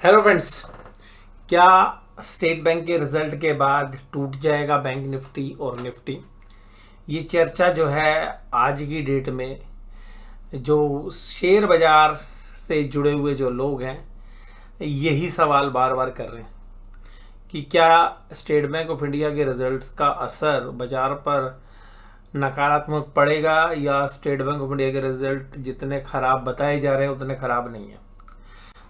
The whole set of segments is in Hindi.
Hello friends. क्या स्टेट बैंक के रिजल्ट के बाद टूट जाएगा बैंक निफ्टी और निफ्टी? ये चर्चा जो है आज की डेट में जो शेयर बाजार से जुड़े हुए जो लोग हैं यही सवाल बार बार कर रहे हैं कि क्या स्टेट बैंक ऑफ इंडिया के रिजल्ट्स का असर बाजार पर नकारात्मक पड़ेगा या स्टेट बैंक ऑफ इंडिया के रिजल्ट जितने खराब बताए जा रहे हैं उतने खराब नहीं है।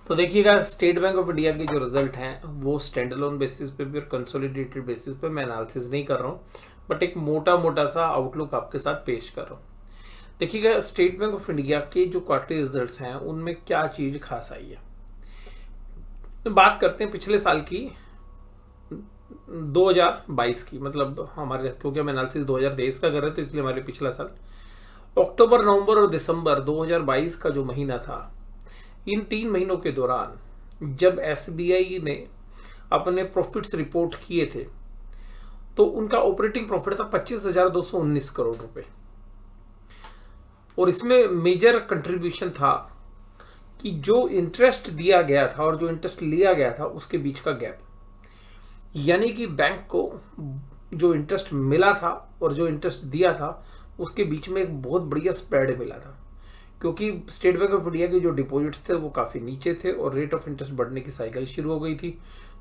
तो देखिएगा, स्टेट बैंक ऑफ इंडिया के जो रिजल्ट हैं वो स्टैंड अलोन बेसिस पे भी और कंसोलिडेटेड बेसिस पे मैं एनालिसिस नहीं कर रहा हूँ, बट एक मोटा मोटा सा आउटलुक आपके साथ पेश कर रहा हूँ। देखिएगा, स्टेट बैंक ऑफ इंडिया के जो क्वार्टरली रिजल्ट्स हैं उनमें क्या चीज़ खास आई है। तो बात करते हैं पिछले साल की 2022 की, मतलब हमारे, क्योंकि हम एनालिसिस 2023 का कर रहे थे इसलिए हमारे पिछला साल अक्टूबर, नवंबर और दिसंबर 2022 का जो महीना था, इन 3 महीनों के दौरान जब एसबीआई ने अपने प्रॉफिट्स रिपोर्ट किए थे तो उनका ऑपरेटिंग प्रॉफिट था 25,219 करोड़ रुपए। और इसमें मेजर कंट्रीब्यूशन था कि जो इंटरेस्ट दिया गया था और जो इंटरेस्ट लिया गया था उसके बीच का गैप, यानी कि बैंक को जो इंटरेस्ट मिला था और जो इंटरेस्ट दिया था उसके बीच में एक बहुत बढ़िया स्प्रेड मिला था, क्योंकि स्टेट बैंक ऑफ इंडिया के जो डिपॉजिट्स थे वो काफ़ी नीचे थे और रेट ऑफ इंटरेस्ट बढ़ने की साइकिल शुरू हो गई थी।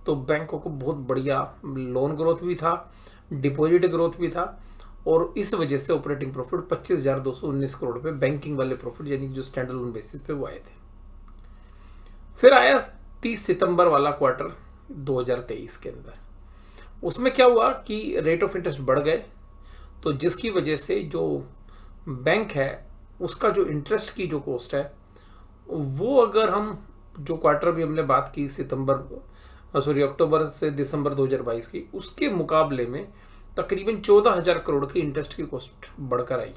तो बैंकों को बहुत बढ़िया लोन ग्रोथ भी था, डिपॉजिट ग्रोथ भी था, और इस वजह से ऑपरेटिंग प्रॉफिट 25,219 करोड़ पे बैंकिंग वाले प्रॉफिट यानी जो स्टैंड अलोन बेसिस पे वो आए थे। फिर आया 30 सितंबर वाला क्वार्टर 2023 के अंदर। उसमें क्या हुआ कि रेट ऑफ इंटरेस्ट बढ़ गए, तो जिसकी वजह से जो बैंक है उसका जो इंटरेस्ट की जो कॉस्ट है वो, अगर हम जो क्वार्टर भी हमने बात की अक्टूबर से दिसंबर 2022 की, उसके मुकाबले में तकरीबन 14,000 करोड़ की इंटरेस्ट की कॉस्ट बढ़कर आई।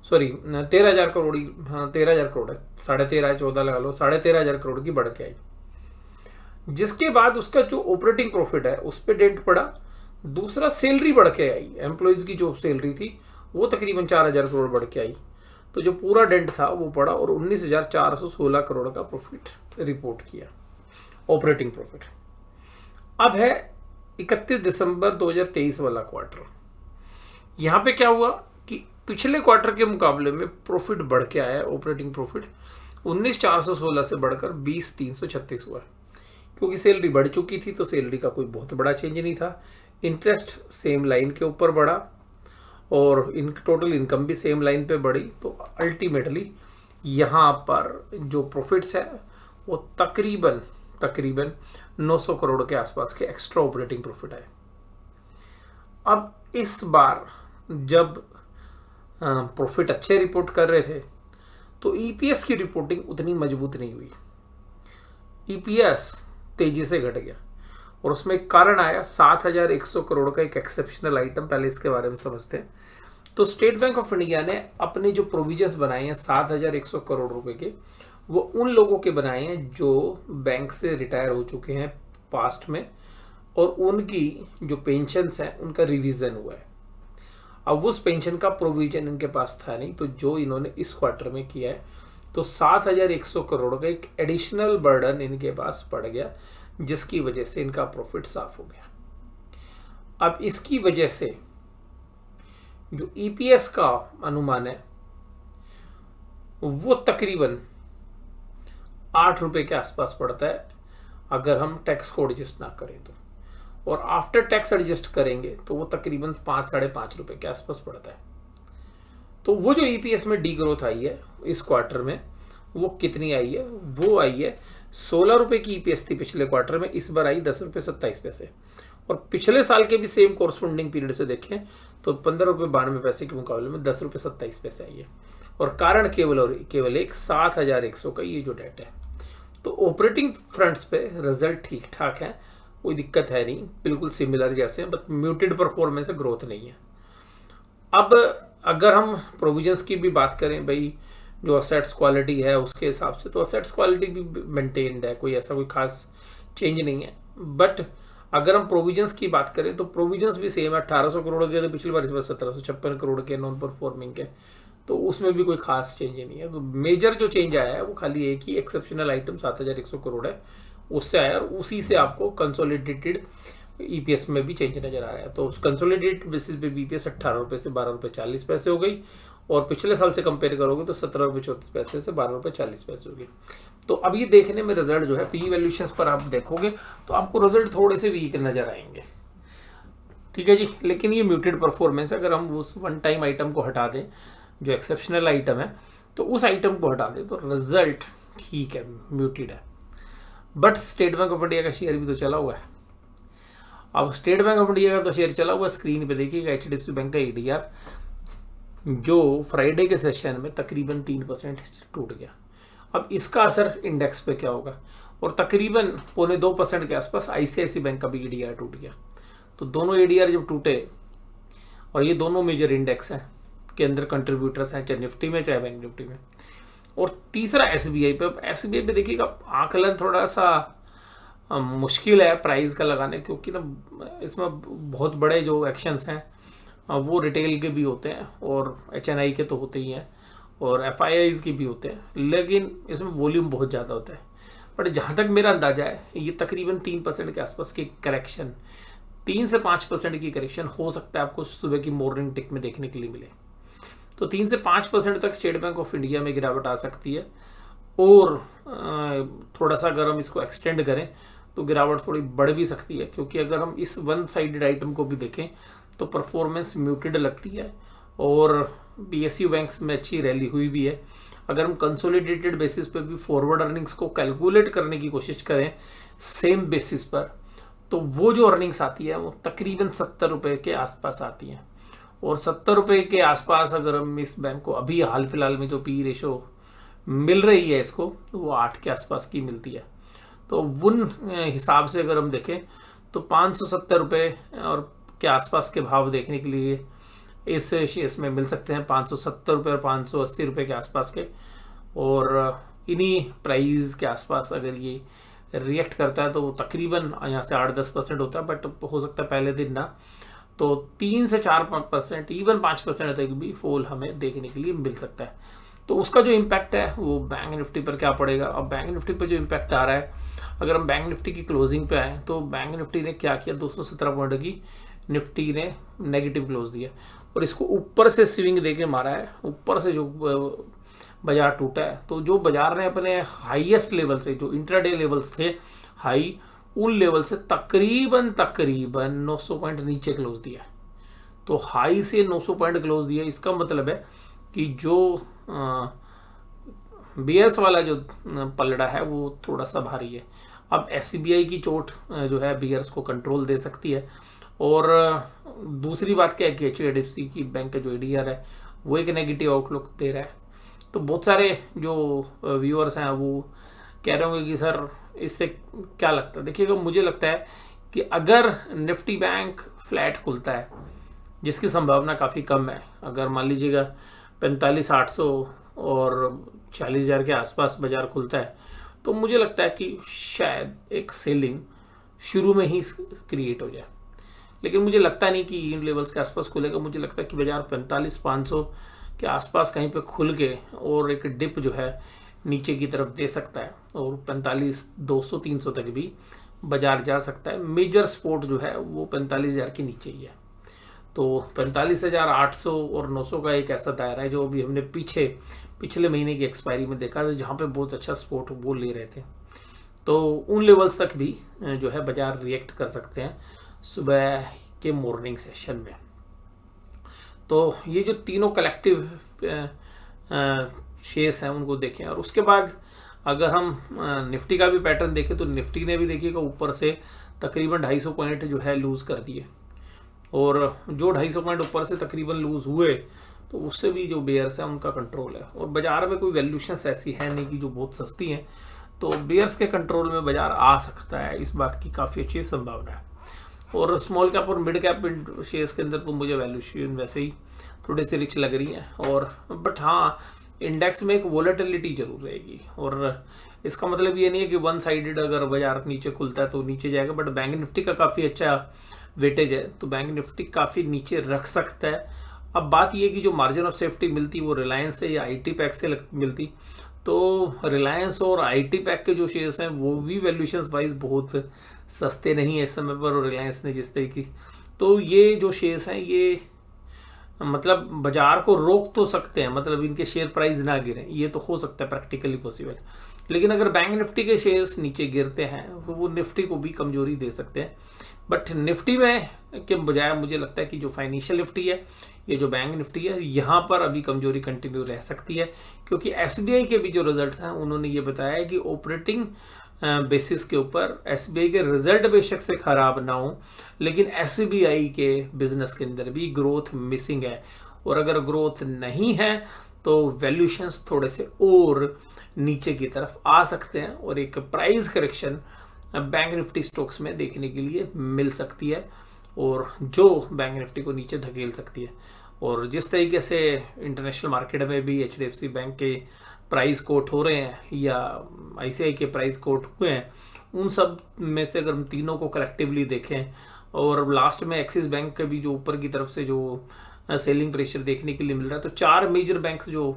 13,000 करोड़, हाँ 13,000 करोड़ है, 13.5 14 लगा लो, 13,500 करोड़ की बढ़ के आई। जिसके बाद उसका जो ऑपरेटिंग प्रॉफिट है उस पर डेंट पड़ा। दूसरा, सैलरी बढ़ के आई, एम्प्लॉयज की जो सैलरी थी वो तकरीबन 4,000 करोड़ बढ़ के आई, तो जो पूरा डेंट था वो पड़ा और 19,416 करोड़ का प्रॉफिट रिपोर्ट किया, ऑपरेटिंग प्रॉफिट। अब है 31 दिसंबर 2023 वाला क्वार्टर। यहां पे क्या हुआ कि पिछले क्वार्टर के मुकाबले में प्रॉफिट बढ़ के आया, ऑपरेटिंग प्रॉफिट 19,416 से बढ़कर 20,336 हुआ, क्योंकि सैलरी बढ़ चुकी थी तो सैलरी का कोई बहुत बड़ा चेंज नहीं था। इंटरेस्ट सेम लाइन के ऊपर बढ़ा और टोटल इनकम भी सेम लाइन पे बढ़ी, तो अल्टीमेटली यहाँ पर जो प्रॉफिट्स है वो तकरीबन 900 करोड़ के आसपास के एक्स्ट्रा ऑपरेटिंग प्रॉफिट आए। अब इस बार जब प्रॉफिट अच्छे रिपोर्ट कर रहे थे तो ईपीएस की रिपोर्टिंग उतनी मजबूत नहीं हुई, ईपीएस तेजी से घट गया और उसमें एक कारण आया 7,100 करोड़ का एक एक्सेप्शनल आइटम। पहले इसके बारे में समझते हैं। तो स्टेट बैंक ऑफ इंडिया ने अपने जो प्रोविजंस बनाए हैं 7,100 करोड़ रुपए के, वो उन लोगों के बनाए हैं जो बैंक से रिटायर हो चुके हैं पास्ट में और उनकी जो पेंशन्स हैं उनका रिवीजन हुआ है। अब उस पेंशन का प्रोविजन इनके पास था नहीं, तो जो इन्होंने इस क्वार्टर में किया है तो 7,100 करोड़ का एक एडिशनल बर्डन इनके पास पड़ गया, जिसकी वजह से इनका प्रॉफिट साफ हो गया। अब इसकी वजह से जो ईपीएस का अनुमान है वो तकरीबन 8 रुपए के आसपास पड़ता है अगर हम टैक्स को एडजस्ट ना करें तो, और आफ्टर टैक्स एडजस्ट करेंगे तो वो तकरीबन 5 साढ़े 5 रुपए के आसपास पड़ता है। तो वो जो ईपीएस में डी ग्रोथ आई है इस क्वार्टर में, वो कितनी आई है? वो आई है 16 रुपए की ईपीएस थी पिछले क्वार्टर में, इस बार आई 10 रुपये 27 पैसे। और पिछले साल के भी सेम कोरस्पोंडिंग पीरियड से देखें तो 15 रुपये 92 पैसे के मुकाबले में 10 रुपये 27 पैसे आई है। और कारण केवल एक 7,100 का ये जो डेट है। तो ऑपरेटिंग फ्रंट्स पे रिजल्ट ठीक ठाक है, कोई दिक्कत है नहीं, बिल्कुल सिमिलर जैसे, बट म्यूटेड परफॉर्मेंस है, ग्रोथ नहीं है। अब अगर हम प्रोविजंस की भी बात करें भाई, जो असेट्स क्वालिटी है उसके हिसाब से तो असेट्स क्वालिटी भी मेंटेन्ड है, कोई ऐसा कोई खास चेंज नहीं है। बट अगर हम प्रोविजंस की बात करें तो प्रोविजंस भी सेम है, 1,800 करोड़ के थे पिछली बार, इस बार 1,756 करोड़ के नॉन परफॉर्मिंग के, तो उसमें भी कोई खास चेंज नहीं है। तो मेजर जो चेंज आया है वो खाली एक ही एक्सेप्शनल आइटम 7,100 करोड़ है, उससे आया और उसी से आपको कंसोलिडेटेड ईपीएस में भी चेंज नजर आ रहा है। तो उस कंसोलिडेटेड बेसिस पे ईपीएस 18 रुपये से 12 रुपये 40 पैसे हो गई, और पिछले साल से कंपेयर करोगे तो 17 रुपये 34 पैसे से 12 रुपये 40 पैसे हो गई। तो अब ये देखने में रिजल्ट जो है पी वैल्यूएशंस पर आप देखोगे तो आपको रिजल्ट थोड़े से वीक नजर आएंगे, ठीक है जी। लेकिन ये म्यूटेड परफॉर्मेंस, अगर हम उस वन टाइम आइटम को हटा दें जो एक्सेप्शनल आइटम है, तो उस आइटम को हटा दें तो रिजल्ट ठीक है, म्यूटेड है। But state bank of India का शेयर भी तो चला हुआ है। अब स्टेट बैंक ऑफ इंडिया का तो शेयर चला हुआ, स्क्रीन पे देखिएगा एचडीएफसी बैंक का एडीआर जो फ्राइडे के सेशन में तकरीबन 3% टूट गया। अब इसका असर इंडेक्स पे क्या होगा, और तकरीबन 2.25% के आसपास आईसीआईसीआई बैंक का भी एडीआर टूट गया। तो दोनों एडीआर जब टूटे, और ये दोनों मेजर इंडेक्स हैं के अंदर कंट्रीब्यूटर्स हैं, चाहे निफ्टी में चाहे बैंक निफ्टी में। और तीसरा एसबीआई पे, एसबीआई पे देखिएगा आकलन थोड़ा सा मुश्किल है प्राइस का लगाने, क्योंकि ना इसमें बहुत बड़े जो एक्शंस हैं वो रिटेल के भी होते हैं और एचएनआई के तो होते ही हैं और एफआईआईज के भी होते हैं, लेकिन इसमें वॉल्यूम बहुत ज़्यादा होता है। बट जहाँ तक मेरा अंदाजा है ये तकरीबन 3% के आसपास की करेक्शन, 3 से 5% की करेक्शन हो सकता है आपको सुबह की मॉर्निंग टिक में देखने के लिए मिले। तो 3 से 5% तक स्टेट बैंक ऑफ इंडिया में गिरावट आ सकती है, और थोड़ा सा अगर हम इसको एक्सटेंड करें तो गिरावट थोड़ी बढ़ भी सकती है, क्योंकि अगर हम इस वन साइडेड आइटम को भी देखें तो परफॉर्मेंस म्यूटेड लगती है, और पीएसयू बैंक्स में अच्छी रैली हुई भी है। अगर हम कंसोलिडेटेड बेसिस पर भी फॉरवर्ड अर्निंग्स को कैलकुलेट करने की कोशिश करें सेम बेसिस पर, तो वो जो अर्निंग्स आती है वो तकरीबन 70 रुपये के आसपास आती हैं। और 70 रुपये के आसपास अगर हम इस बैंक को अभी हाल फिलहाल में जो पी रेशो मिल रही है इसको, तो वो 8 के आसपास की मिलती है। तो उन हिसाब से अगर हम देखें तो 570 रुपये और के आसपास के भाव देखने के लिए इस शेयर्स में मिल सकते हैं, 570 रुपये और 580 रुपये के आसपास के। और इन्हीं प्राइस के आसपास अगर ये रिएक्ट करता है तो तकरीबन यहाँ से 8-10% होता है, बट हो सकता है पहले दिन ना, तो 3 से 4%, इवन 5% तक भी फॉल हमें देखने के लिए मिल सकता है। तो उसका जो इम्पैक्ट है वो बैंक निफ्टी पर क्या पड़ेगा। अब बैंक निफ्टी पर जो इम्पैक्ट आ रहा है, अगर हम बैंक निफ्टी की क्लोजिंग पे आए तो बैंक निफ्टी ने क्या किया, 217 पॉइंट की निफ्टी ने नेगेटिव क्लोज दिया, और इसको ऊपर से स्विंग देके मारा है, ऊपर से जो बाजार टूटा है। तो जो बाजार ने अपने हाईएस्ट लेवल से, जो इंट्राडे लेवल्स थे हाई, उन लेवल से तकरीबन 900 पॉइंट नीचे क्लोज दिया। तो हाई से 900 पॉइंट क्लोज दिया, इसका मतलब है कि जो बियर्स वाला जो पलड़ा है वो थोड़ा सा भारी है। अब एसबीआई की चोट जो है बियर्स को कंट्रोल दे सकती है। और दूसरी बात क्या है कि एचडीएफसी की बैंक का जो एडीआर है वो एक नेगेटिव आउटलुक दे रहा है। तो बहुत सारे जो व्यूअर्स हैं वो कह रहे होंगे कि सर इससे क्या लगता है। देखिएगा, मुझे लगता है कि अगर निफ्टी बैंक फ्लैट खुलता है, जिसकी संभावना काफ़ी कम है, अगर मान लीजिएगा 45,800 और 40,000 के आसपास बाजार खुलता है, तो मुझे लगता है कि शायद एक सेलिंग शुरू में ही क्रिएट हो जाए। लेकिन मुझे लगता नहीं कि इन लेवल्स के आसपास खुलेगा। मुझे लगता है कि बाजार 45,500 के आसपास कहीं पे खुल के और एक डिप जो है नीचे की तरफ दे सकता है, और 45,200-300 तक भी बाजार जा सकता है। मेजर सपोर्ट जो है वो 45,000 के नीचे ही है। तो 45,800 और 900 का एक ऐसा दायरा है जो अभी हमने पिछले महीने की एक्सपायरी में देखा था, जहाँ पे बहुत अच्छा सपोर्ट वो ले रहे थे। तो उन लेवल्स तक भी जो है बाजार रिएक्ट कर सकते हैं सुबह के मॉर्निंग सेशन में। तो ये जो तीनों कलेक्टिव शेयर्स हैं उनको देखें, और उसके बाद अगर हम निफ्टी का भी पैटर्न देखें तो निफ्टी ने भी देखिएगा ऊपर से तकरीबन 250 पॉइंट जो है लूज़ कर दिए, और जो 250 पॉइंट ऊपर से तकरीबन लूज़ हुए तो उससे भी जो बेयर्स है उनका कंट्रोल है। और बाजार में कोई वैल्यूशंस ऐसी है नहीं कि जो बहुत सस्ती हैं, तो बेयर्स के कंट्रोल में बाजार आ सकता है, इस बात की काफ़ी अच्छी संभावना है। और स्मॉल कैप और मिड कैप शेयर्स के अंदर तो मुझे वैल्यूशन वैसे ही थोड़ी सी रिच लग रही है। और बट हाँ, इंडेक्स में एक वोलेटिलिटी जरूर रहेगी, और इसका मतलब ये नहीं है कि वन साइडेड अगर बाजार नीचे खुलता है तो नीचे जाएगा। बट बैंक निफ्टी का काफ़ी अच्छा वेटेज है, तो बैंक निफ्टी काफ़ी नीचे रख सकता है। अब बात ये कि जो मार्जिन ऑफ सेफ्टी मिलती वो रिलायंस से या आईटी पैक से मिलती, तो रिलायंस और आईटी पैक के जो शेयर्स हैं वो भी वैल्यूएशंस वाइज बहुत सस्ते नहीं है इस समय पर, और रिलायंस ने जिस तरीके, तो ये जो शेयर्स हैं ये मतलब बाजार को रोक तो सकते हैं, मतलब इनके शेयर प्राइस ना गिरे, ये तो हो सकता है प्रैक्टिकली पॉसिबल। लेकिन अगर बैंक निफ्टी के शेयर्स नीचे गिरते हैं तो वो निफ्टी को भी कमजोरी दे सकते हैं। बट निफ्टी में के बजाय मुझे लगता है कि जो फाइनेंशियल निफ्टी है, ये जो बैंक निफ्टी है, यहाँ पर अभी कमजोरी कंटिन्यू रह सकती है, क्योंकि एसबीआई के भी जो रिजल्ट्स हैं उन्होंने ये बताया है कि ऑपरेटिंग बेसिस के ऊपर एसबीआई के रिजल्ट बेशक से खराब ना हो, लेकिन एसबीआई के बिजनेस के अंदर भी ग्रोथ मिसिंग है, और अगर ग्रोथ नहीं है तो वैल्यूएशंस थोड़े से और नीचे की तरफ आ सकते हैं, और एक price correction bank Nifty stocks में देखने के लिए मिल सकती है, और जो बैंक निफ्टी को नीचे धकेल सकती है। और जिस तरीके से इंटरनेशनल मार्केट में भी एचडीएफसी बैंक के प्राइस कोट हो रहे हैं या आईसीआई के प्राइस कोट हुए हैं, उन सब में से अगर हम तीनों को कलेक्टिवली देखें, और लास्ट में एक्सिस बैंक के भी जो ऊपर की तरफ से जो सेलिंग प्रेशर देखने के लिए मिल रहा है, तो 4 मेजर बैंक्स जो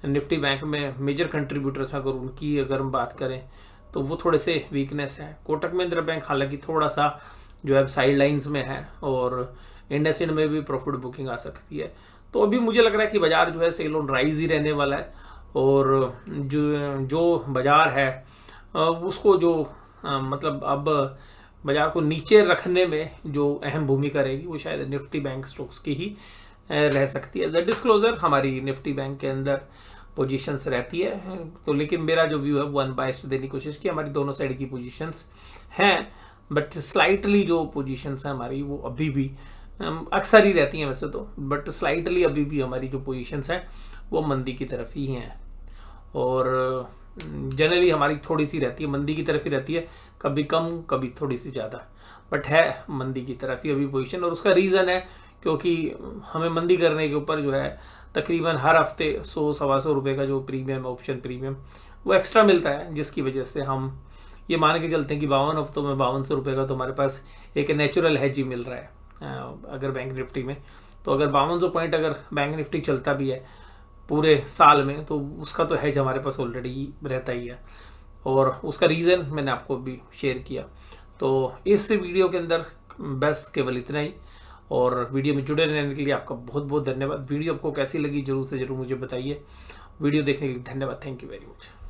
निफ्टी बैंक में मेजर कंट्रीब्यूटर्स हैं, अगर उनकी अगर हम बात करें तो वो थोड़े से वीकनेस है। कोटक महिंद्रा बैंक हालांकि थोड़ा सा जो है साइड लाइन्स में है, और इंडसइंड में भी प्रॉफिट बुकिंग आ सकती है। तो अभी मुझे लग रहा है कि बाजार जो है सेल ऑन राइज ही रहने वाला है, और जो बाजार है उसको जो मतलब अब बाजार को नीचे रखने में जो अहम भूमिका रहेगी वो शायद निफ्टी बैंक स्टॉक्स की ही रह सकती है। द डिस्क्लोजर हमारी निफ्टी बैंक के अंदर पोजीशंस रहती है, तो लेकिन मेरा जो व्यू है वो अनबायस्ड देने की कोशिश की, हमारी दोनों साइड की पोजीशंस हैं, बट स्लाइटली जो पोजीशंस हैं हमारी वो अभी भी अक्सर ही रहती हैं वैसे तो, बट स्लाइटली अभी भी हमारी जो पोजीशंस हैं वो मंदी की तरफ ही हैं, और जनरली हमारी थोड़ी सी रहती है मंदी की तरफ ही रहती है, कभी कम कभी थोड़ी सी ज़्यादा, बट है मंदी की तरफ ही अभी पोजीशन। और उसका रीज़न है क्योंकि हमें मंदी करने के ऊपर जो है तकरीबन हर हफ्ते 100-125 रुपये का जो प्रीमियम, ऑप्शन प्रीमियम वो एक्स्ट्रा मिलता है, जिसकी वजह से हम ये मान के चलते हैं कि 52 हफ्तों में 5200 रुपये का तो हमारे पास एक नेचुरल हेज ही मिल रहा है अगर बैंक निफ्टी में। तो अगर 5200 पॉइंट अगर बैंक निफ्टी चलता भी है पूरे साल में, तो उसका तो हेज हमारे पास ऑलरेडी रहता ही है, और उसका रीज़न मैंने आपको भी शेयर किया। तो इस वीडियो के अंदर बस केवल इतना ही, और वीडियो में जुड़े रहने के लिए आपका बहुत बहुत धन्यवाद। वीडियो आपको कैसी लगी जरूर से जरूर मुझे बताइए। वीडियो देखने के लिए धन्यवाद। Thank you very much.